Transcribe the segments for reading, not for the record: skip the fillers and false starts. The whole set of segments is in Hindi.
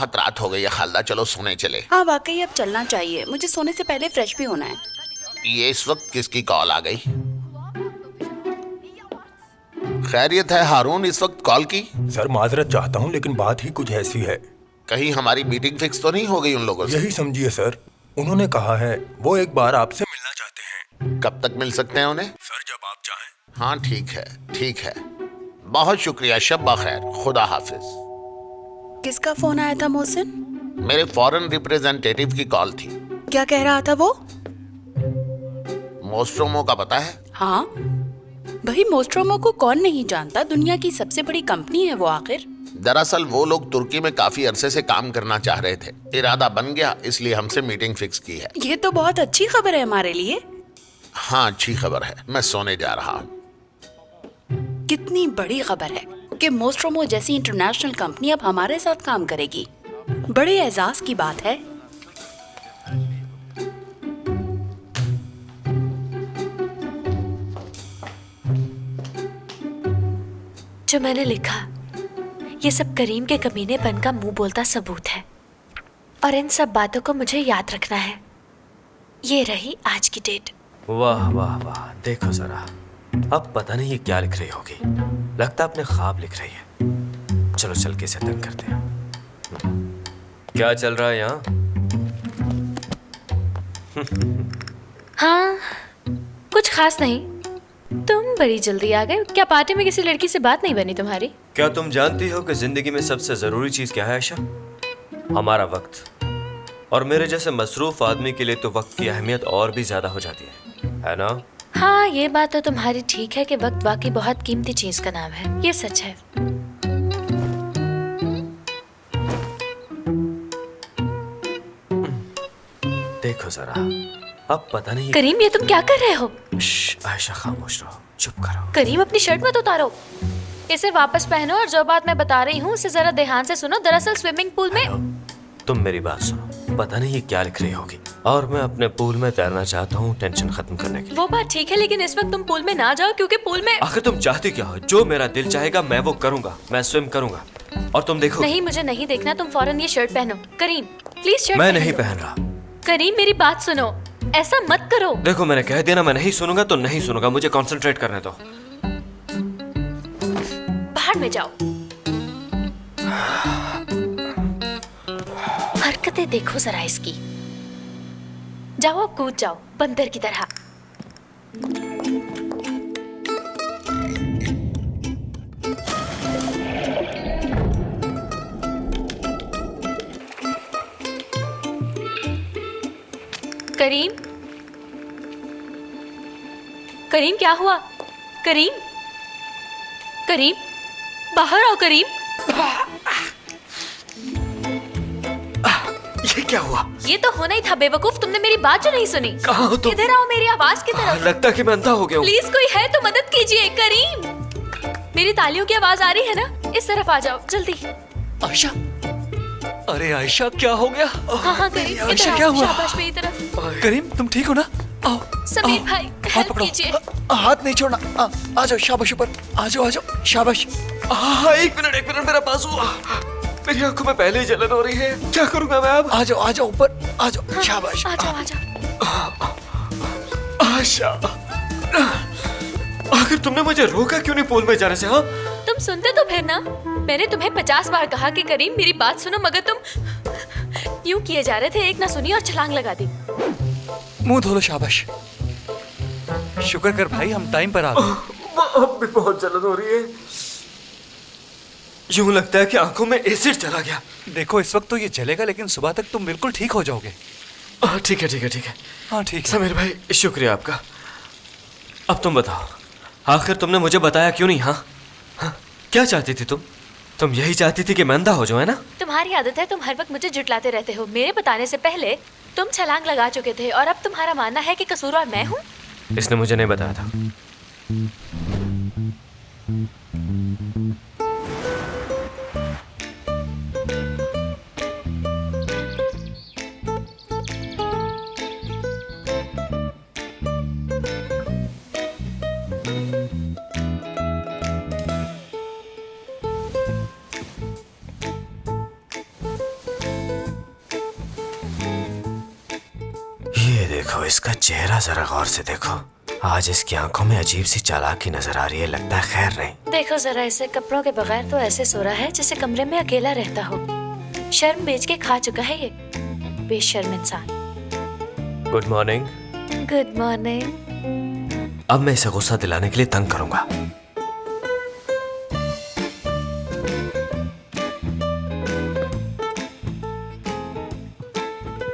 बहुत रात हो गई है खालदा, चलो सोने चले। हाँ वाकई अब चलना चाहिए, मुझे सोने से पहले फ्रेश भी होना है। ये इस वक्त किसकी कॉल आ गई? खैरियत है हारून, इस वक्त कॉल की? सर माजरत चाहता हूँ लेकिन बात ही कुछ ऐसी है। कहीं हमारी मीटिंग फिक्स तो नहीं हो गई उन लोगों से? यही समझिए सर, उन्होंने कहा है वो एक बार आपसे मिलना चाहते हैं। कब तक मिल सकते हैं उन्हें? सर जब आप चाहें। हाँ ठीक है, ठीक है। बहुत शुक्रिया, शब्बा खैर, खुदा हाफिज। किसका फोन आया था मोहसिन? मेरे फॉरेन रिप्रेजेंटेटिव की कॉल थी। क्या कह रहा था वो? मोस्ट्रोमो का पता है? हाँ भाई, मोस्ट्रोमो को कौन नहीं जानता, दुनिया की सबसे बड़ी कंपनी है वो आखिर। दरअसल वो लोग तुर्की में काफी अरसे से काम करना चाह रहे थे, इरादा बन गया, इसलिए हमसे मीटिंग फिक्स की है। ये तो बहुत अच्छी खबर है हमारे लिए। हाँ अच्छी खबर है, मैं सोने जा रहा हूँ। कितनी बड़ी खबर है कि मोस्ट्रोमो जैसी इंटरनेशनल कंपनी अब हमारे साथ काम करेगी। बड़े एजाज की बात है। जो मैंने लिखा ये सब करीम के कमीनेपन का मुंह बोलता सबूत है, और इन सब बातों को मुझे याद रखना है। ये रही आज की डेट। वाह वाह वाह, देखो जरा, अब पता नहीं ये क्या लिख रही होगी। लगता अपने ख्वाब लिख रही है। चलो चल के इसे तंग करते हैं। क्या चल रहा है यहाँ? हाँ कुछ खास नहीं। तुम बड़ी जल्दी आ गए। क्या पार्टी में किसी लड़की से बात नहीं बनी तुम्हारी? क्या तुम जानती हो कि जिंदगी में सबसे जरूरी चीज क्या है आयशा? हमारा वक्त। और मेरे जैसे मसरूफ आदमी के लिए तो वक्त की अहमियत और भी ज्यादा हो जाती है ना? हाँ ये बात तो तुम्हारी ठीक है कि वक्त वाकई बहुत कीमती चीज का नाम है, ये सच है। देखो जरा, अब पता नहीं करीम ये तुम क्या कर रहे हो? आयशा खामोश रहो, चुप करो। करीम अपनी शर्ट मत उतारो, इसे वापस पहनो और जो बात मैं बता रही हूँ उसे जरा ध्यान से सुनो। दरअसल स्विमिंग पूल में तुम मेरी बात सुनो, पता नहीं ये क्या लिख रही होगी, और मैं अपने पूल में तैरना चाहता हूँ टेंशन खत्म करने के लिए। वो बात ठीक है लेकिन इस वक्त तुम पूल में ना जाओ, क्योंकि पूल में आखिर तुम चाहती क्या हो? जो मेरा दिल चाहेगा मैं वो करूंगा, मैं स्विम करूंगा और तुम देखो। नहीं मुझे नहीं देखना, तुम फौरन ये शर्ट पहनो। करीम प्लीज शर्ट मैं पहन नहीं लो। पहन रहा। करीम मेरी बात सुनो, ऐसा मत करो। देखो मैंने कह दिया ना, मैं नहीं सुनूंगा तो नहीं सुनूंगा, मुझे कंसंट्रेट करने दो। बाहर में जाओ। हरकतें देखो जरा इसकी। जाओ अब कूद जाओ बंदर की तरह। करीम, करीम क्या हुआ? करीम, करीम बाहर आओ। करीम ये क्या हुआ? ये तो होना ही था बेवकूफ, तुमने मेरी बात जो नहीं सुनी। कहाँ हो तुम? इधर आओ मेरी आवाज की तरफ। लगता है कि मैं अंधा हो गया हूँ। प्लीज कोई है तो मदद कीजिए। करीम मेरी तालियों की आवाज आ रही है ना? इस तरफ आ जाओ जल्दी। आयशा, अरे आयशा क्या हो गया? हाँ हाँ करीम इधर आयशा आओ, क्या हुआ? शाबाश मेरी तरफ। करीम तुम ठीक हो ना? आओ समीर आओ, भाई हाथ हेल्प पकड़ो। कीजिए। हाथ नहीं छोड़ना। आ जाओ शाबाश ऊपर। आ जाओ शाबाश। एक मिनट मेरा बाजू। मेरी आंखों में पहले ही जलन हो रही है, क्या करूंगा मैं अब? आ जाओ ऊपर। आ जाओ शाबाश। आ जाओ। आशा, आखिर तुमने मुझे रोका क्यों नहीं पूल में जाने से? हाँ तुम सुनते तो फिर ना। मैंने तुम्हें 50 बार कहा कि करीम मेरी बात सुनो, मगर तुम यूं किए जा रहे थे। एक ना सुनी और छलांग लगा दी। मुंह धो लो। शाबाश, शुक्र कर भाई हम टाइम पर आ गए। अब भी बहुत जलन हो रही है। यूं लगता है कि आंखों में एसिड चला गया। देखो इस वक्त तो ये चलेगा लेकिन सुबह तक तुम बिल्कुल ठीक हो जाओगे। ठीक है। हाँ ठीक है। समीर भाई शुक्रिया आपका। अब तुम बताओ, आखिर तुमने मुझे बताया क्यों नहीं? हाँ क्या चाहती थी तुम? तुम यही चाहती थी कि मैं अंधा हो जाऊं, है ना? तुम्हारी आदत है, तुम हर वक्त मुझे जुटलाते रहते हो। मेरे बताने से पहले तुम छलांग लगा चुके थे और अब तुम्हारा मानना है कि कसूरवार मैं हूँ। इसने मुझे नहीं बताया था। ये देखो, इसका चेहरा जरा गौर से देखो। आज इसकी आंखों में अजीब सी चालाकी नजर आ रही है। लगता है खैर नहीं। देखो जरा, इसे कपड़ों के बगैर तो ऐसे सो रहा है जैसे कमरे में अकेला रहता हो। शर्म बेच के खा चुका है ये बेशर्म इंसान। Good morning. Good morning. अब मैं इसे गुस्सा दिलाने के लिए तंग करूंगा।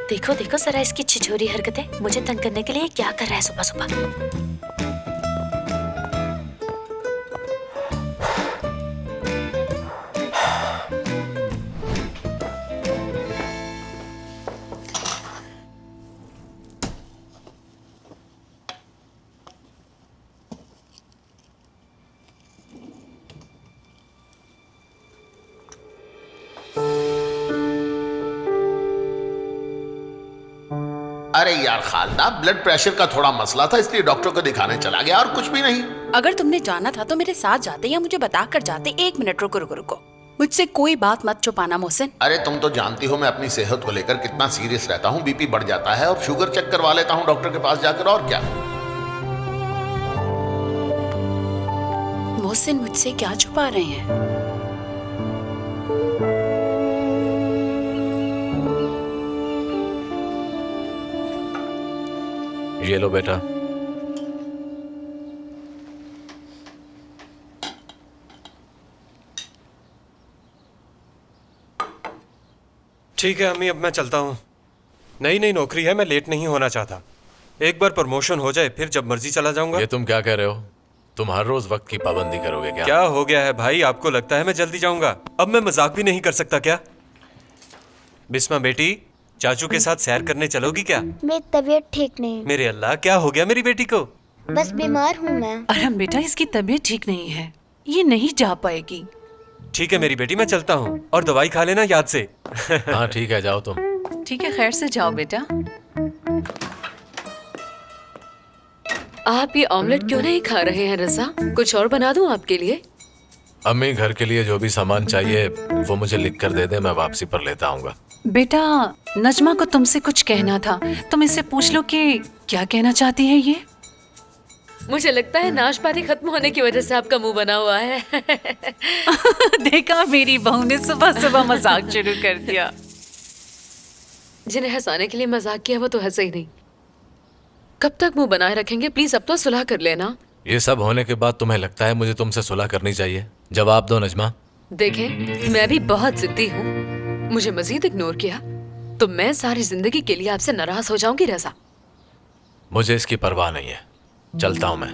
देखो देखो जरा इसकी छिछोरी हरकतें। मुझे तंग करने के लिए क्या कर रहा है सुबह सुबह। अरे यार खालदा, ब्लड प्रेशर का थोड़ा मसला था इसलिए डॉक्टर को दिखाने चला गया और कुछ भी नहीं। अगर तुमने जाना था तो मेरे साथ जाते या मुझे बता कर जाते। 1 मिनट रुको रुको रुको, मुझसे कोई बात मत छुपाना मोहसिन। अरे तुम तो जानती हो मैं अपनी सेहत को लेकर कितना सीरियस रहता हूँ। बीपी बढ़ जाता है और शुगर चेक करवा लेता हूँ डॉक्टर के पास जाकर, और क्या। मोहसिन मुझसे क्या छुपा रहे हैं? ये लो बेटा। ठीक है अम्मी, अब मैं चलता हूँ। नई नई नौकरी है, मैं लेट नहीं होना चाहता। एक बार प्रमोशन हो जाए फिर जब मर्जी चला जाऊंगा। ये तुम क्या कह रहे हो? तुम हर रोज वक्त की पाबंदी करोगे क्या? क्या हो गया है भाई, आपको लगता है मैं जल्दी जाऊंगा? अब मैं मजाक भी नहीं कर सकता क्या? बिस्मा बेटी, चाचू के साथ सैर करने चलोगी क्या? मेरी तबीयत ठीक नहीं। मेरे अल्लाह, क्या हो गया मेरी बेटी को? बस बीमार हूँ मैं। अरहम बेटा, इसकी तबीयत ठीक नहीं है, ये नहीं जा पाएगी। ठीक है मेरी बेटी, मैं चलता हूँ। और दवाई खा लेना याद से। हाँ ठीक है, जाओ तुम। ठीक है, खैर से जाओ बेटा। आप ये ऑमलेट क्यों नहीं खा रहे हैं रजा? कुछ और बना दूं आपके लिए? अम्मी, घर के लिए जो भी सामान चाहिए वो मुझे लिख कर दे दे, मैं वापसी पर लेता आऊंगा। बेटा, नजमा को तुमसे कुछ कहना था, तुम इससे पूछ लो कि क्या कहना चाहती है ये। मुझे लगता है नाशपाती खत्म होने की वजह से आपका मुंह बना हुआ है। देखा, मेरी बहू ने सुबह सुबह मजाक शुरू कर दिया। जिन्हें हंसाने के लिए मजाक किया वो तो हंसे ही नहीं। कब तक मुंह बनाए रखेंगे? प्लीज अब तो सुलह कर लेना। ये सब होने के बाद तुम्हें लगता है मुझे तुमसे सुलह करनी चाहिए? जवाब दो नजमा। देखें, मैं भी बहुत जिद्दी हूँ। मुझे मजीद इग्नोर किया तो मैं सारी जिंदगी के लिए आपसे नाराज हो जाऊंगी रजा। मुझे इसकी परवाह नहीं है, चलता हूं मैं।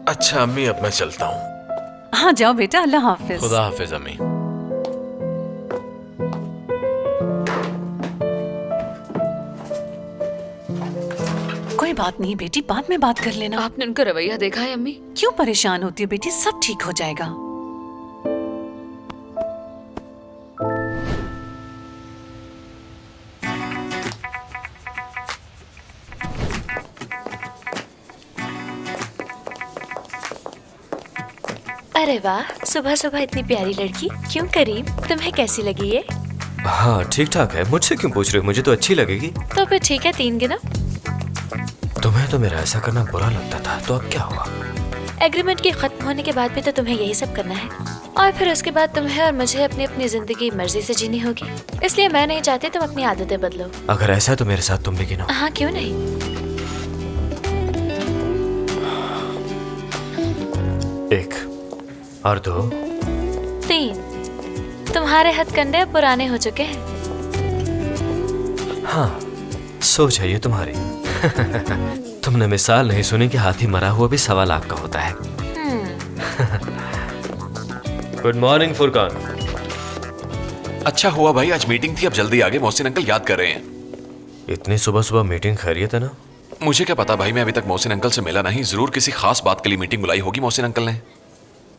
अच्छा अम्मी, अब मैं चलता हूँ। हाँ जाओ बेटा, अल्लाह हाफिज। खुदा हाफिज अम्मी। कोई बात नहीं बेटी, बाद में बात कर लेना। आपने उनका रवैया देखा है अम्मी? क्यों परेशान होती हो बेटी, सब ठीक हो जाएगा। अरे वाह, सुबह सुबह इतनी प्यारी लड़की। क्यों करीम, तुम्हें कैसी लगी ये? हाँ ठीक ठाक है। मुझसे क्यों पूछ रहे हो? मुझे तो अच्छी लगेगी। तो फिर ठीक है, 3 गिनो। तुम्हें तो मेरा ऐसा करना बुरा लगता था, तो अब क्या हुआ? एग्रीमेंट के खत्म होने के बाद भी तो तुम्हें यही सब करना है, और फिर उसके बाद तुम्हें और मुझे अपनी अपनी जिंदगी मर्जी से जीनी होगी। इसलिए मैं नहीं चाहती तुम अपनी आदतें बदलो। अगर ऐसा है तो मेरे साथ तुम भी गिनो। हाँ क्यों नहीं। 1 और 2 3। तुम्हारे हथकंडे अब पुराने हो चुके हैं। हाँ, सोच है ये तुम्हारी। तुमने मिसाल नहीं सुनी कि हाथी मरा हुआ भी 1.25 लाख का होता है। Good morning Furqan. अच्छा हुआ भाई, आज मीटिंग थी, अब जल्दी आ गए। मोहसिन अंकल याद कर रहे हैं। इतनी सुबह सुबह मीटिंग खैरियत है ना? मुझे क्या पता भाई, मैं अभी तक मोहसिन अंकल से मिला नहीं। जरूर किसी खास बात के लिए मीटिंग बुलाई होगी मोहसिन अंकल ने।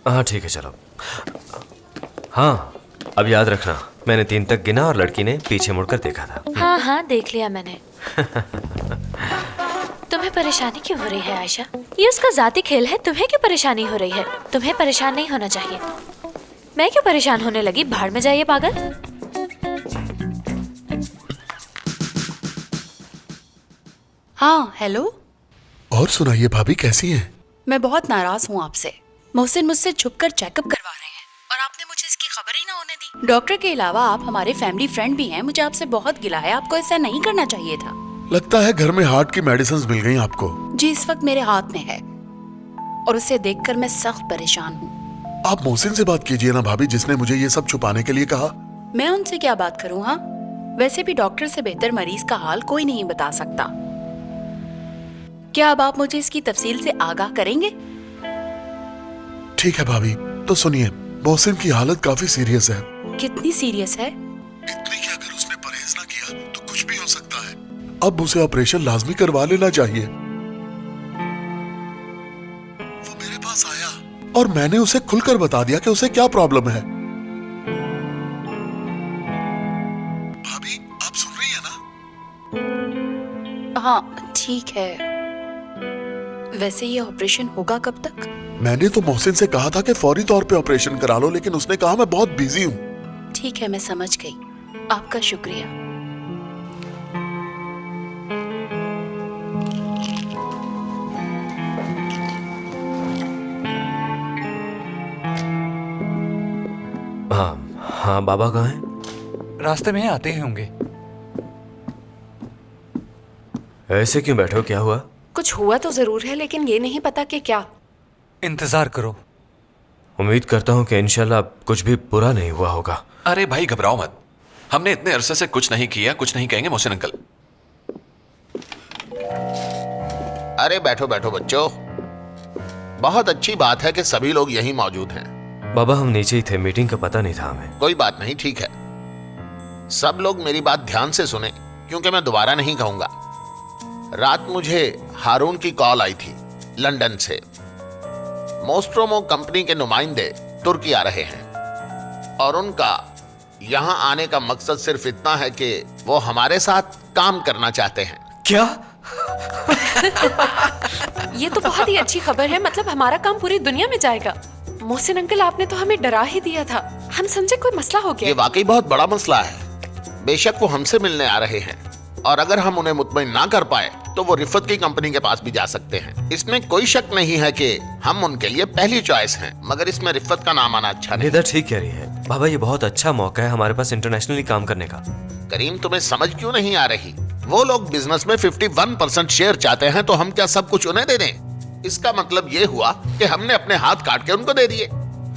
हाँ ठीक है, चलो। हाँ, अब याद रखना, मैंने 3 तक गिना और लड़की ने पीछे मुड़कर देखा था। हाँ हाँ, देख लिया मैंने। तुम्हें परेशानी क्यों हो रही है आयशा? ये उसका जाती खेल है, तुम्हें क्यों परेशानी हो रही है? तुम्हें परेशान नहीं होना चाहिए। मैं क्यों परेशान होने लगी? भाड़ में जाइए पागल। हाँ हेलो। और सुनाइए भाभी, कैसी हैं? मैं बहुत नाराज हूँ आपसे। मोहसिन मुझसे छुपकर चेकअप करवा रहे हैं और आपने मुझे इसकी खबर ही ना होने दी। डॉक्टर के अलावा आप हमारे फैमिली फ्रेंड भी हैं। मुझे आपसे बहुत गिला है, आपको ऐसा नहीं करना चाहिए था। लगता है घर में हार्ट की मेडिसिन मिल गई आपको। जी इस वक्त मेरे हाथ में है और उसे देखकर मैं सख्त परेशान हूँ। आप मोहसिन से बात कीजिए ना भाभी, जिसने मुझे ये सब छुपाने के लिए कहा। मैं उनसे क्या बात करूँ? हाँ, वैसे भी डॉक्टर से बेहतर मरीज का हाल कोई नहीं बता सकता। क्या अब आप मुझे इसकी तफसील से आगाह करेंगे? ठीक है भाभी, तो सुनिए, मोहसिन की हालत काफी सीरियस है। कितनी सीरियस है? इतनी कि अगर उसने परहेज ना किया तो कुछ भी हो सकता है। अब उसे ऑपरेशन लाजमी करवा लेना चाहिए। वो मेरे पास आया और मैंने उसे खुलकर बता दिया कि उसे क्या प्रॉब्लम है। भाभी, आप सुन रही हैं ना? हाँ ठीक है। वैसे ये ऑपरेशन होगा कब तक? मैंने तो मोहसिन से कहा था कि फौरी तौर पे ऑपरेशन करा लो, लेकिन उसने कहा मैं बहुत बिजी हूँ। ठीक है, मैं समझ गई। आपका शुक्रिया। हाँ हाँ, बाबा कहाँ हैं? रास्ते में आते ही होंगे। ऐसे क्यों बैठे हो, क्या हुआ? कुछ हुआ तो जरूर है, लेकिन ये नहीं पता कि क्या। इंतजार करो। उम्मीद करता हूँ कि इंशाल्लाह कुछ भी बुरा नहीं हुआ होगा। अरे भाई घबराओ मत, हमने इतने अरसे से कुछ नहीं किया, कुछ नहीं कहेंगे मोहसिन अंकल। अरे बैठो बैठो बच्चों, बहुत अच्छी बात है कि सभी लोग यहीं मौजूद हैं। बाबा हम नीचे ही थे, मीटिंग का पता नहीं था हमें। कोई बात नहीं, ठीक है। सब लोग मेरी बात ध्यान से सुने, क्योंकि मैं दोबारा नहीं कहूंगा। रात मुझे हारून की कॉल आई थी लंदन से। मोस्ट्रोमो कंपनी के नुमाइंदे तुर्की आ रहे हैं और उनका यहां आने का मकसद सिर्फ इतना है कि वो हमारे साथ काम करना चाहते हैं। क्या? ये तो बहुत ही अच्छी खबर है। मतलब हमारा काम पूरी दुनिया में जाएगा। मोहसिन अंकल, आपने तो हमें डरा ही दिया था। हम समझे कोई मसला हो गया। ये वाकई बहुत बड़ा मसला है। बेशक वो हमसे मिलने आ रहे हैं और अगर हम उन्हें मुतमईन ना कर पाए तो वो रिफत की कंपनी के पास भी जा सकते हैं। इसमें कोई शक नहीं है कि हम उनके लिए पहली चॉइस हैं, मगर इसमें रिफत का नाम आना अच्छा नहीं। निदा ठीक कह रही है बाबा, ये बहुत अच्छा मौका है हमारे पास इंटरनेशनली काम करने का। करीम, तुम्हें समझ क्यों नहीं आ रही? वो लोग बिजनेस में 51% शेयर चाहते हैं, तो हम क्या सब कुछ उन्हें दे दें? इसका मतलब ये हुआ कि हमने अपने हाथ काट के उनको दे दिए।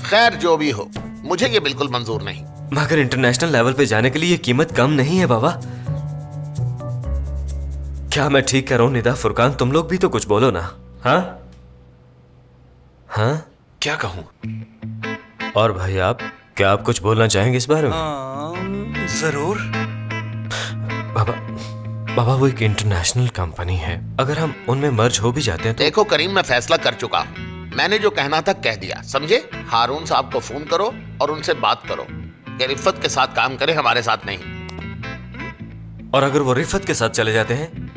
खैर जो भी हो, मुझे ये बिल्कुल मंजूर नहीं। मगर इंटरनेशनल लेवल पे जाने के लिए ये कीमत कम नहीं है बाबा। क्या मैं ठीक कह रहा हूँ निदा? फुरकान, तुम लोग भी तो कुछ बोलो ना। हाँ हाँ, क्या कहूँ? और भाई आप, क्या आप कुछ बोलना चाहेंगे इस बारे में? जरूर। बाबा वो एक इंटरनेशनल कंपनी है, अगर हम उनमें मर्ज हो भी जाते हैं तो। देखो करीम, मैं फैसला कर चुका हूँ। मैंने जो कहना था कह दिया, समझे? हारून साहब को फोन करो और उनसे बात करो कि रिफत के साथ काम करे, हमारे साथ नहीं। और अगर वो रिफत के साथ चले जाते हैं?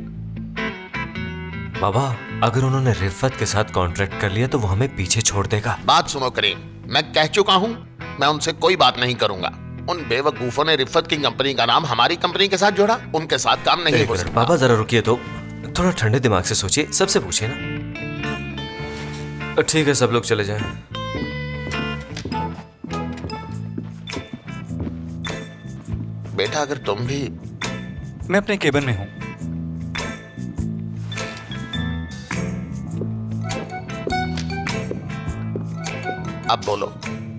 बाबा अगर उन्होंने रिफत के साथ कॉन्ट्रैक्ट कर लिया तो वो हमें पीछे छोड़ देगा। बात सुनो करीम, मैं कह चुका हूँ, मैं उनसे कोई बात नहीं करूंगा। उन बेवकूफों ने रिफत की कंपनी का नाम हमारी कंपनी के साथ जोड़ा, उनके साथ काम नहीं हो सकता। बाबा जरा रुकिए तो, थोड़ा ठंडे दिमाग से सोचिए, सबसे पूछिए ना। ठीक है, सब लोग चले जाएं। बेटा अगर तुम भी। मैं अपने केबिन में हूँ। अब बोलो।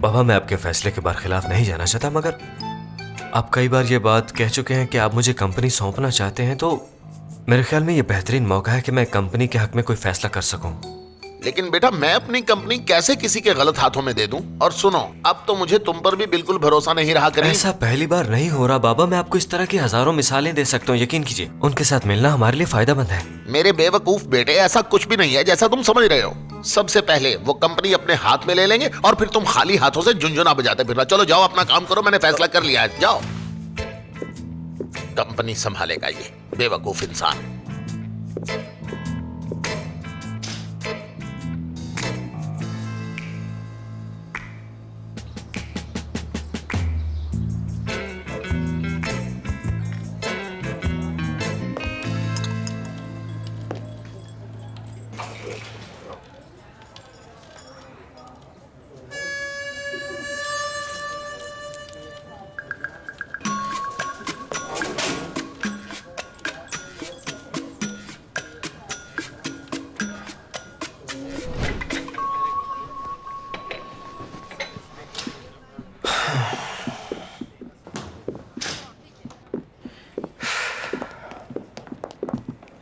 बाबा मैं आपके फैसले के बरखिलाफ नहीं जाना चाहता, मगर आप कई बार ये बात कह चुके हैं कि आप मुझे कंपनी सौंपना चाहते हैं, तो मेरे ख्याल में ये बेहतरीन मौका है कि मैं कंपनी के हक में कोई फैसला कर सकूं। लेकिन बेटा मैं अपनी कंपनी कैसे किसी के गलत हाथों में दे दूं? और सुनो, अब तो मुझे तुम पर भी बिल्कुल भरोसा नहीं रहा करीम। ऐसा पहली बार नहीं हो रहा बाबा, मैं आपको इस तरह की हजारों मिसालें दे सकता हूँ, यकीन कीजिए। उनके साथ मिलना हमारे लिए फायदेमंद है। मेरे बेवकूफ बेटे, ऐसा कुछ भी नहीं है जैसा तुम समझ रहे हो। सबसे पहले वो कंपनी अपने हाथ में ले लेंगे और फिर तुम खाली हाथों से झुंझुना बजाते फिरना। चलो जाओ, अपना काम करो, मैंने फैसला कर लिया है, जाओ। कंपनी संभालेगा ये बेवकूफ इंसान।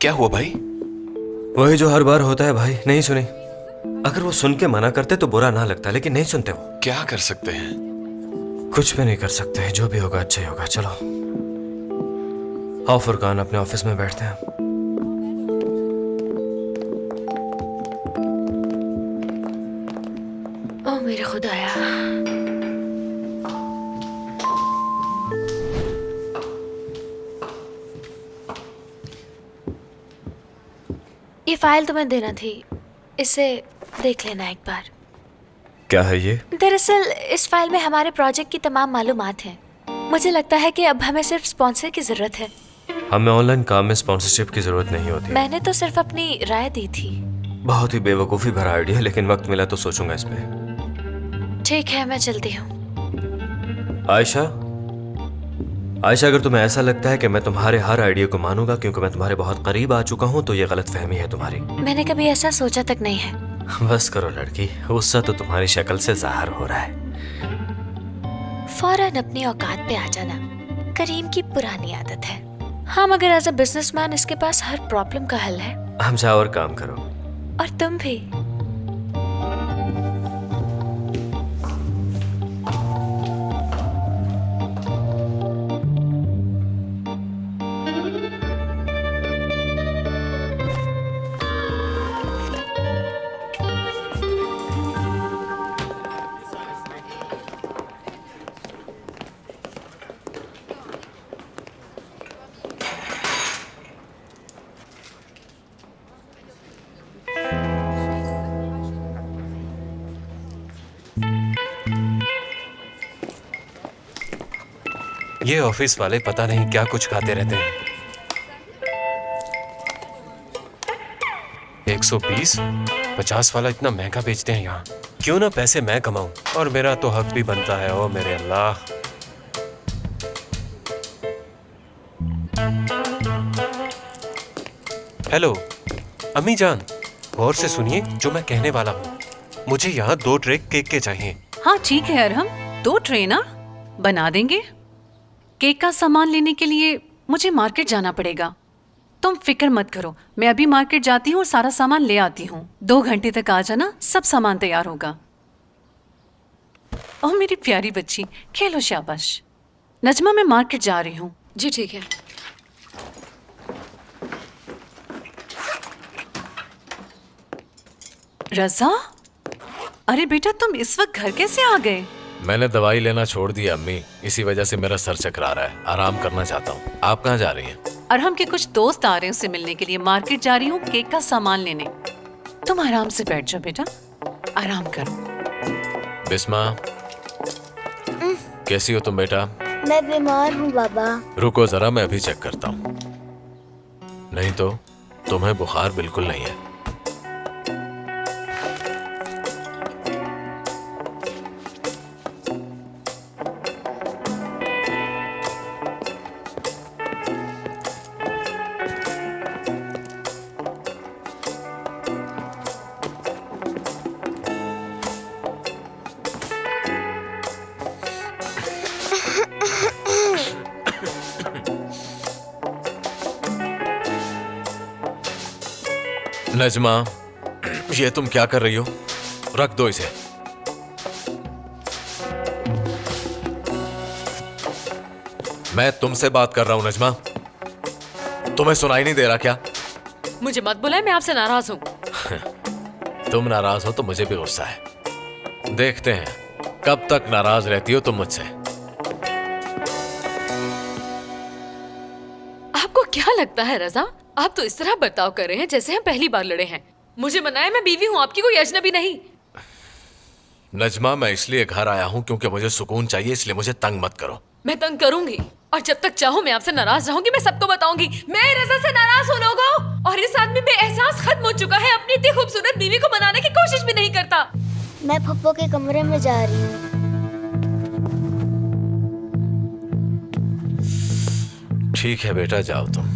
क्या हुआ भाई? वही जो हर बार होता है भाई, नहीं सुनी। अगर वो सुन के मना करते तो बुरा ना लगता, लेकिन नहीं सुनते वो। क्या कर सकते हैं? कुछ भी नहीं कर सकते, जो भी होगा अच्छा ही होगा। चलो आओ फुरकान, अपने ऑफिस में बैठते हैं। ओ मेरे खुदाया, ये फाइल तुम्हें देना थी, इसे देख लेना एक बार। क्या है ये? दरअसल इस फाइल में हमारे प्रोजेक्ट की तमाम मालूमात हैं। मुझे लगता है कि अब हमें सिर्फ स्पॉन्सर की जरूरत है। हमें ऑनलाइन काम में स्पॉन्सरशिप की जरूरत नहीं होती। मैंने तो सिर्फ अपनी राय दी थी। बहुत ही बेवकूफ़ी भरा आइडिया, लेकिन वक्त मिला तो सोचूंगा इस पे। ठीक है, मैं चलती हूँ। आयशा, आयशा, अगर तुम्हें ऐसा लगता है कि मैं तुम्हारे हर आइडिया को मानूंगा क्योंकि मैं तुम्हारे बहुत करीब आ चुका हूँ, तो ये गलत फहमी है तुम्हारी। मैंने कभी ऐसा सोचा तक नहीं है। बस करो लड़की, गुस्सा तो तुम्हारी शक्ल से जाहिर हो रहा है। फौरन अपनी औकात पे आ जाना करीम की पुरानी आदत है। हाँ, मगर एज अ बिजनेसमैन इसके पास हर प्रॉब्लम का हल है। हम जाओ और काम करो। और तुम भी। ये ऑफिस वाले पता नहीं क्या कुछ खाते रहते हैं। 120, 50 वाला इतना महंगा बेचते हैं यहाँ। क्यों ना पैसे मैं कमाऊं और मेरा तो हक भी बनता है। ओ मेरे अल्लाह। हेलो अम्मी जान, गौर से सुनिए जो मैं कहने वाला हूँ। मुझे यहाँ 2 ट्रे केक के चाहिए। हाँ ठीक है अरहम, 2 ट्रे ना बना देंगे। केक का सामान लेने के लिए मुझे मार्केट जाना पड़ेगा। तुम फिक्र मत करो, मैं अभी मार्केट जाती हूँ और सारा सामान ले आती हूँ। 2 घंटे तक आ जाना, सब सामान तैयार होगा। ओह मेरी प्यारी बच्ची, खेलो शाबाश। नजमा, मैं मार्केट जा रही हूँ। जी ठीक है। रजा, अरे बेटा तुम इस वक्त घर कैसे आ गए? मैंने दवाई लेना छोड़ दिया अम्मी, इसी वजह से मेरा सर चकरा रहा है। आराम करना चाहता हूँ। आप कहाँ जा रही हैं? अरहम के कुछ दोस्त आ रहे हैं उससे मिलने के लिए। मार्केट जा रही हूँ केक का सामान लेने। तुम आराम से बैठ जाओ बेटा, आराम करो। बिस्मा, कैसी हो तुम बेटा? मैं बीमार हूँ बाबा। रुको जरा, मैं अभी चेक करता हूँ। नहीं तो तुम्हें बुखार बिल्कुल नहीं है। नजमा, ये तुम क्या कर रही हो? रख दो इसे। मैं तुमसे बात कर रहा हूं नजमा, तुम्हें सुनाई नहीं दे रहा क्या? मुझे मत बुलाए, मैं आपसे नाराज हूँ। तुम नाराज हो तो मुझे भी गुस्सा है। देखते हैं कब तक नाराज रहती हो तुम मुझसे। आपको क्या लगता है रजा, आप तो इस तरह बर्ताव कर रहे हैं जैसे हम पहली बार लड़े हैं। मुझे मनाए, मैं बीवी हूँ आपकी, कोई अजनबी नहीं। नजमा, मैं इसलिए घर आया हूँ क्योंकि मुझे सुकून चाहिए, इसलिए मुझे तंग मत करो। मैं तंग करूंगी और जब तक चाहूँ मैं आपसे नाराज रहूंगी। मैं सबको बताऊंगी मैं रजा से नाराज हूँ लोगों। और इस आदमी में एहसास खत्म हो चुका है, अपनी इतनी खूबसूरत बीवी को मनाने की कोशिश भी नहीं करता। मैं पप्पो के कमरे में जा रही हूँ। ठीक है बेटा, जाओ तुम।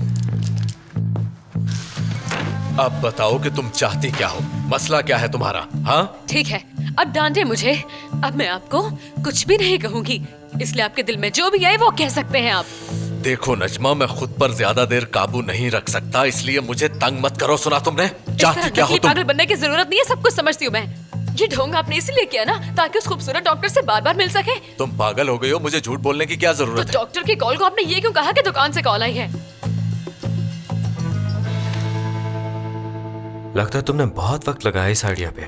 अब बताओ कि तुम चाहती क्या हो, मसला क्या है तुम्हारा? हाँ ठीक है, अब डांटे मुझे। अब मैं आपको कुछ भी नहीं कहूंगी, इसलिए आपके दिल में जो भी आए वो कह सकते हैं आप। देखो नजमा, मैं खुद पर ज्यादा देर काबू नहीं रख सकता, इसलिए मुझे तंग मत करो। सुना तुमने? चाहती क्या हो तुम? पागल बनने की जरूरत नहीं है, सब कुछ समझती हूँ मैं। ये ढोंग आपने इसीलिए किया ना ताकि उस खूबसूरत डॉक्टर से बार बार मिल सके। तुम पागल हो गई हो, मुझे झूठ बोलने की क्या तो जरूरत है? डॉक्टर की कॉल को आपने ये क्यों कहा कि दुकान से कॉल आई है? लगता है तुमने बहुत वक्त लगाया इस आइडिया पे,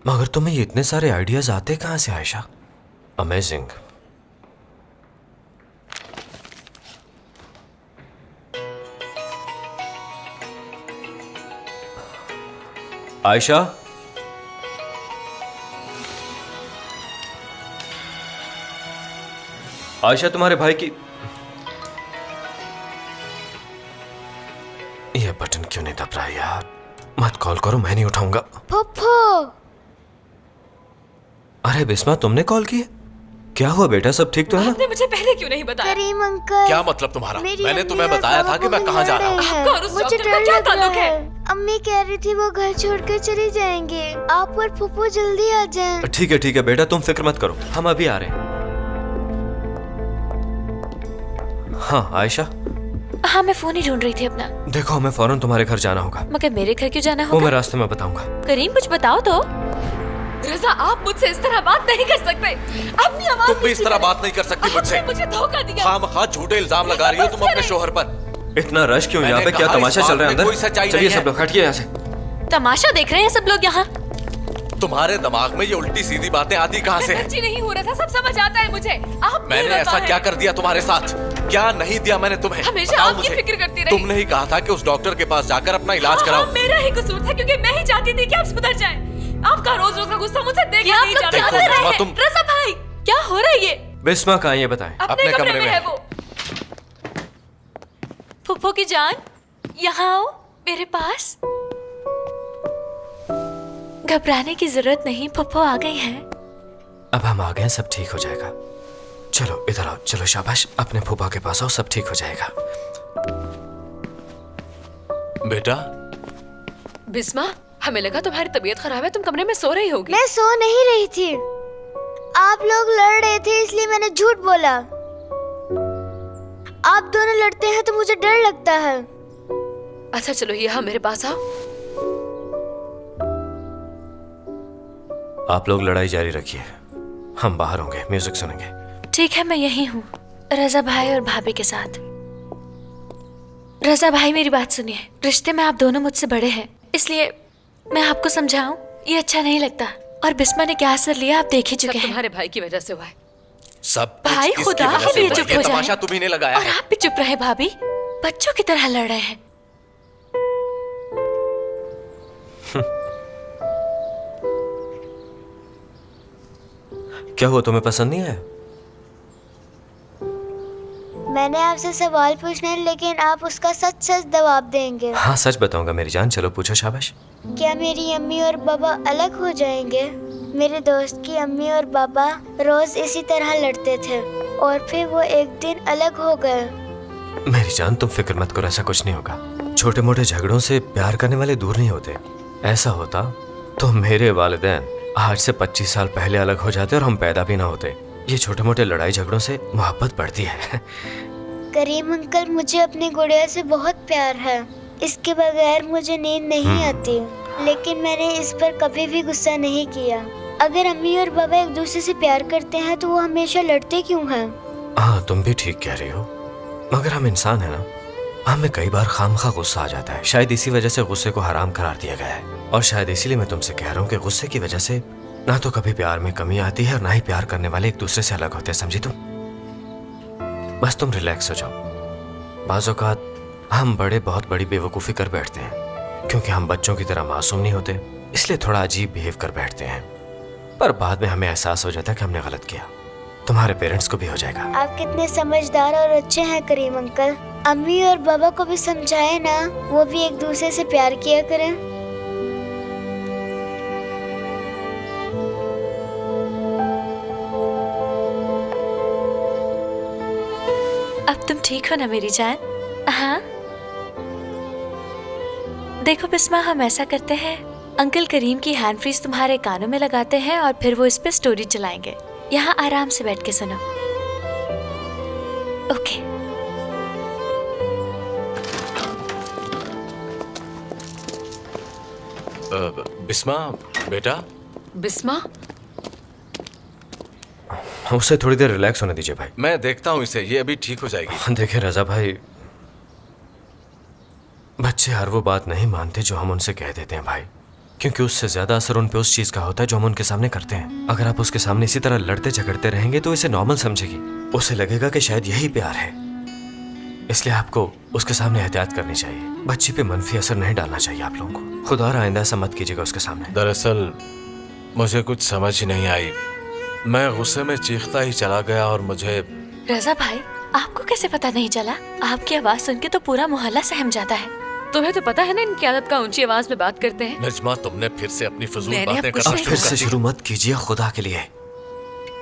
मगर तुम्हें ये इतने सारे आइडियाज आते कहां से आयशा? अमेजिंग। आयशा, आयशा तुम्हारे भाई की ये बटन क्यों नहीं दब रहा है यार? मत कॉल करो, मैं नहीं उठाऊंगा। फुफ्फो। अरे बिस्मा, तुमने कॉल की? क्या हुआ बेटा, सब ठीक तो है ना? आपने मुझे पहले क्यों नहीं बताया? करीम अंकल, क्या मतलब तुम्हारा? मेरी मैंने अम्मी तुम्हें और बताया पापा था कि मैं को कहाँ जा मिला रहा हूँ। रहे हैं। आपका और उस मुझे डॉक्टर का डर क्या लग ताल्लुक रहा है? है। अम्मी कह रही थी वो घर छोड़कर चली जाएंगे। आप और फुफ्फो जल्दी आ जाएं। ठीक है बेटा, तुम फिक्र मत करो, हम अभी आ रहे हैं। हाँ आयशा। हाँ, मैं फोन ही ढूंढ रही थी अपना। देखो, हमें फौरन तुम्हारे घर जाना होगा। मगर मेरे घर क्यों जाना वो होगा? मैं रास्ते में बताऊंगा। करीम, कुछ बताओ तो। रजा, आप मुझसे इस तरह बात नहीं कर सकते। अपनी आवाज तुम भी इस तरह बात नहीं कर सकती मुझसे। आपने मुझे धोखा दिया। खामखा झूठे इल्जाम लगा रही हो तुम अपने शोहर पर। इतना रश क्यों यहाँ मैंने पे? क्या कहा तमाशा इस चल रहा है बात में अंदर? कोई सच्चाई चलिए नहीं सब लोग हटिए यहाँ से। तमाशा देख रहे हैं सब लोग यहाँ? तुम्हारे दिमाग में ये उल्टी सीधी बातें आती कहाँ से हैं? सच्ची नहीं हो रहा था, सब समझ आता है मुझे। आप मैंने ऐसा क्या कर दिया तुम्हारे साथ? क्या नहीं दिया मैंने तुम्हें? हमेशा बताओ आपकी मुझे। फिक्र करती रही। तुमने ही कहा था कि उस डॉक्टर के पास जाकर अपना इलाज हाँ, कराओ। मेरा ही कसूर था क्योंकि मैं ही चाहती थी कि आप सुधर जाएं। आपका रोज रोज का गुस्सा मुझसे देखा नहीं जाता। देखो, बिस्मा, तुम- रजा भाई, क्या हो रहा है ये? बिस्मा कहाँ है ये बताएं? अपने कमरे में है वो। फुफ्फो की जान, यहाँ आओ मेरे पास। घबराने की जरूरत नहीं, फुफ्फो आ गई हैं। अब हम आ गए, सब ठीक हो जाएगा। चलो इधर आओ, चलो शाबाश, अपने फूफा के पास आओ, सब ठीक हो जाएगा। बेटा, बिस्मा, हमें लगा तुम्हारी तबीयत खराब है, तुम कमरे में सो रही होगी। मैं सो नहीं रही थी। आप लोग लड़ रहे थे इसलिए मैंने झूठ बोला। आप दोनों लड़ते हैं तो मुझे डर लगता है। अच्छा चलो, यहाँ मेरे पास आओ। आप लोग लड़ाई जारी रखिए, हम बाहर होंगे, म्यूजिक सुनेंगे। ठीक है, मैं यही हूँ रजा भाई और भाभी के साथ। रजा भाई, मेरी बात सुनिए। रिश्ते में आप दोनों मुझसे बड़े हैं, इसलिए मैं आपको समझाऊं, ये अच्छा नहीं लगता। और बिस्मा ने क्या असर लिया आप देख ही चुके हैं। तुम्हारे भाई की वजह से हुआ है। सब भाई, कुछ खुदा इसकी वजह के लिए से चुप हुआ। हो ये तमाशा जाएं। तुम्ही ने लगाया और है। आप भी चुप रहे भाभी, बच्चों की तरह लड़ रहे हैं। क्या हुआ, तुम्हें पसंद नहीं आया? मैंने आपसे सवाल पूछना है लेकिन आप उसका सच सच जवाब देंगे। हाँ सच बताऊंगा मेरी जान, चलो पूछो शाबाश। क्या मेरी अम्मी और पापा अलग हो जाएंगे? मेरे दोस्त की अम्मी और पापा रोज इसी तरह लड़ते थे और फिर वो एक दिन अलग हो गए। मेरी जान, तुम फिक्र मत करो, ऐसा कुछ नहीं होगा। छोटे मोटे झगड़ों से प्यार करने वाले दूर नहीं होते। ऐसा होता तो मेरे वालिदैन आज से 25 साल पहले अलग हो जाते और हम पैदा भी ना होते। ये छोटे मोटे लड़ाई झगड़ों से मोहब्बत बढ़ती है। करीम अंकल, मुझे अपनी गुड़िया से बहुत प्यार है। इसके बगैर मुझे नींद नहीं आती, लेकिन मैंने इस पर कभी भी गुस्सा नहीं किया। अगर अम्मी और पापा एक दूसरे से प्यार करते हैं तो वो हमेशा लड़ते क्यों हैं? हाँ तुम भी ठीक कह रही हो, मगर हम इंसान है ना, हमें कई बार खामखा गुस्सा आ जाता है। शायद इसी वजह से गुस्से को हराम करार दिया गया है। और शायद इसीलिए मैं तुमसे कह रहा हूँ कि गुस्से की वजह से ना तो कभी प्यार में कमी आती है और ना ही प्यार करने वाले एक दूसरे से अलग होते हैं, समझी तुम? बस तुम रिलैक्स हो जाओ। बाज़ औक़ात हम बड़े बहुत बड़ी बेवकूफ़ी कर बैठते हैं क्योंकि हम बच्चों की तरह मासूम नहीं होते, इसलिए थोड़ा अजीब बिहेव कर बैठते हैं। पर बाद में हमें एहसास हो जाता है कि हमने गलत किया। तुम्हारे पेरेंट्स को भी हो जाएगा। आप कितने समझदार और अच्छे हैं करीम अंकल। अम्मी और बाबा को भी समझाए ना, वो भी एक दूसरे से प्यार किया करें। अब तुम ठीक हो ना मेरी जान? हाँ। देखो बिस्मा, हम ऐसा करते हैं, अंकल करीम की हैंड फ्रीज तुम्हारे कानों में लगाते हैं और फिर वो इस पे स्टोरी चलाएंगे। यहाँ आराम से बैठ के सुनो। ओके। बिस्मा बेटा, बिस्मा, उसे थोड़ी देर रिलैक्स होने दीजिए भाई। मैं देखता हूँ इसे, ये अभी ठीक हो जाएगी। देखिए रजा भाई, बच्चे हर वो बात नहीं मानते जो हम उनसे कह देते हैं भाई, क्योंकि उससे ज्यादा असर उन पे उस चीज का होता है जो हम उनके सामने करते हैं। अगर आप उसके सामने इसी तरह लड़ते झगड़ते रहेंगे तो इसे नॉर्मल समझेगी, उसे लगेगा कि शायद यही प्यार है। इसलिए आपको उसके सामने एहतियात करनी चाहिए, बच्ची पे मनफी असर नहीं डालना चाहिए आप लोगों को। खुदा आइंदा ऐसा मत कीजिएगा उसके सामने। दरअसल मुझे कुछ समझ ही नहीं आई, मैं गुस्से में चीखता ही चला गया और मुझे। रजा भाई, आपको कैसे पता नहीं चला? आपकी आवाज सुन के तो पूरा मोहल्ला सहम जाता है। तुम्हें तो पता है ना इनकी आदत का ऊंची आवाज में बात करते हैं। नजमा, तुमने फिर से अपनी फजूल मैंने अब बातें कुछ करना नहीं फिर शुरू से कर दी। शुरू मत कीजिए खुदा के लिए।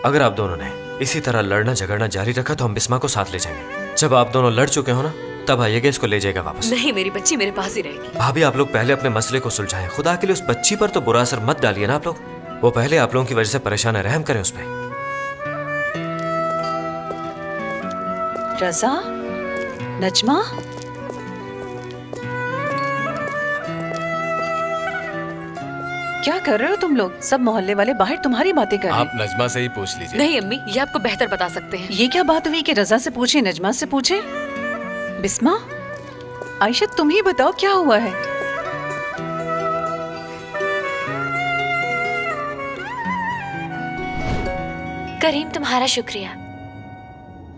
अगर आप दोनों ने इसी तरह लड़ना झगड़ना जारी रखा तो हम बिस्मा को साथ ले जाएंगे। जब आप दोनों लड़ चुके हो ना, तब आइएगा, इसको ले जाएगा वापस। नहीं, मेरी बच्ची मेरे पास ही रहेगी। भाभी, आप लोग पहले अपने मसले को सुलझाएं। खुदा के लिए उस बच्ची पर तो बुरा असर मत डालिए ना आप लोग। वो पहले आप लोगों की वजह से परेशान है, रहम करें उस पर। रजा, नजमा, क्या कर रहे हो तुम लोग? सब मोहल्ले वाले बाहर तुम्हारी बातें कर रहे आप नजमा से ही पूछ लीजिए। नहीं अम्मी, ये आपको बेहतर बता सकते हैं। हैं। ये क्या बात हुई कि रजा से पूछे, नजमा से पूछे? बिस्मा, आयशा, तुम ही बताओ क्या हुआ है? करीम, तुम्हारा शुक्रिया।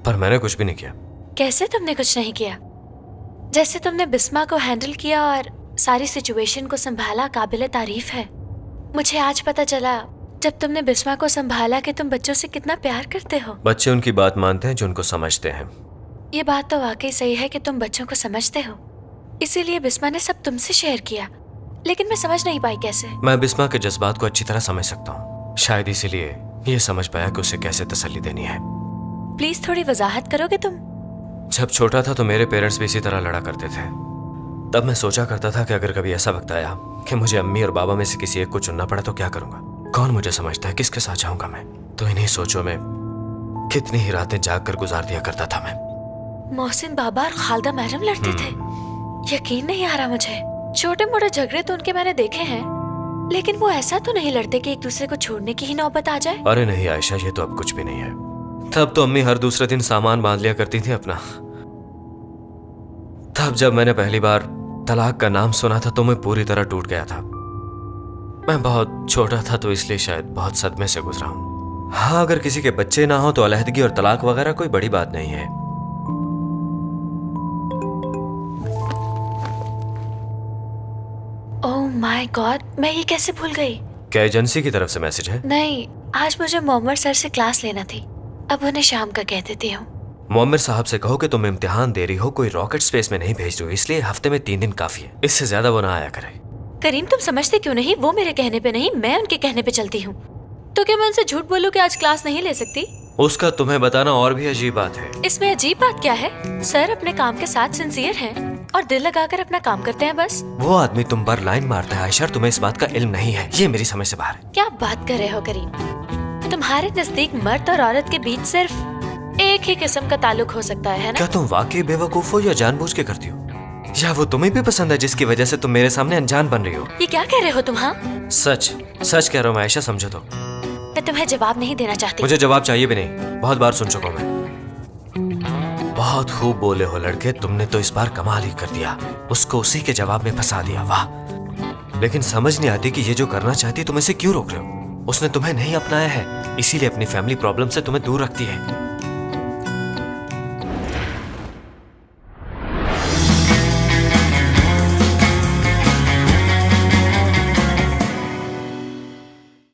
पर मैंने कुछ भी नहीं किया। कैसे तुमने कुछ नहीं किया? जैसे तुमने बिस्मा को हैंडल किया और सारी सिचुएशन को संभाला, काबिले तारीफ है। मुझे आज पता चला जब तुमने बिस्मा को संभाला कि तुम बच्चों से कितना प्यार करते हो। बच्चे उनकी बात मानते हैं जो उनको समझते हैं। ये बात तो वाकई सही है कि तुम बच्चों को समझते हो, इसीलिए बिस्मा ने सब तुमसे शेयर किया। लेकिन मैं समझ नहीं पाई कैसे। मैं बिस्मा के जज्बात को अच्छी तरह समझ सकता हूँ, शायद इसीलिए ये समझ पाया कि उसे कैसे तसल्ली देनी है। प्लीज थोड़ी वजाहत करोगे तुम? जब छोटा था तो मेरे पेरेंट्स भी इसी तरह लड़ा करते थे। तब मैं सोचा करता था कि अगर कभी ऐसा वक्त आया कि मुझे अम्मी और बाबा में से किसी एक को चुनना पड़ा तो क्या करूंगा? कौन मुझे समझता है, किसके साथ जाऊंगा मैं? तो इन्हीं सोचों में कितनी ही रातें जाग कर गुजार दिया करता था मैं। मोहसिन बाबा और खालदा महरम लड़ते थे? यकीन नहीं आ रहा मुझे। छोटे मोटे झगड़े तो उनके मैंने देखे हैं, लेकिन वो ऐसा तो नहीं लड़ते कि एक दूसरे को छोड़ने की ही नौबत आ जाए। अरे नहीं आयशा, ये तो अब कुछ भी नहीं है। तब तो अम्मी हर दूसरे दिन सामान बांध लिया करती थी अपना। तब जब मैंने पहली बार तलाक का नाम सुना था तो मैं पूरी तरह टूट गया था। मैं बहुत छोटा था तो इसलिए शायद बहुत सदमे से गुजरा हूं। हाँ, अगर किसी के बच्चे ना हो तो अलहदगी और तलाक वगैरह कोई बड़ी बात नहीं है। ओह माय गॉड, मैं ये कैसे भूल गई? क्या एजेंसी की तरफ से मैसेज है? नहीं, आज मुझे मोहम्मद सर से क्लास लेना थी। अब उन्हें शाम का कह देती हूँ। मोहम्मद साहब से कहो कि तुम इम्तिहान दे रही हो, कोई रॉकेट स्पेस में नहीं भेज रही हो, इसलिए हफ्ते में 3 दिन काफी है, इससे ज्यादा वो ना आया करे। करीम, तुम समझते क्यों नहीं? वो मेरे कहने पे नहीं, मैं उनके कहने पे चलती हूँ। तो क्या मैं उनसे झूठ बोलूं कि आज क्लास नहीं ले सकती? उसका तुम्हें बताना और भी अजीब बात है। इसमें अजीब बात क्या है? सर अपने काम के साथ सिंसियर हैं और दिल लगाकर अपना काम करते हैं बस। वो आदमी तुम पर लाइन मारता है आयशा, तुम्हें इस बात का इल्म नहीं है, ये मेरी समझ से बाहर है। क्या बात कर रहे हो करीम? तुम्हारे नजदीक मर्द और औरत के बीच सिर्फ एक ही किस्म का ताल्लुक हो सकता है ना? क्या तुम वाकई बेवकूफ हो या जानबूझ के करती हो, या वो तुम्हें भी पसंद है जिसकी वजह से तुम मेरे सामने अनजान बन रही हो? ये क्या कह रहे हो तुम? हाँ, सच सच कह रहा हूँ आयशा, समझो तो। मैं तुम्हें जवाब नहीं देना चाहती। मुझे जवाब चाहिए भी नहीं, बहुत बार सुन चुका हूँ मैं। बहुत खूब बोले हो लड़के, तुमने तो इस बार कमाल ही कर दिया, उसको उसी के जवाब में फंसा दिया, वाह। लेकिन समझ नहीं आती कि ये जो करना चाहती है तुम इसे क्यों रोक रहे हो? उसने तुम्हें नहीं अपनाया है, इसीलिए अपनी फैमिली प्रॉब्लम से तुम्हें दूर रखती है।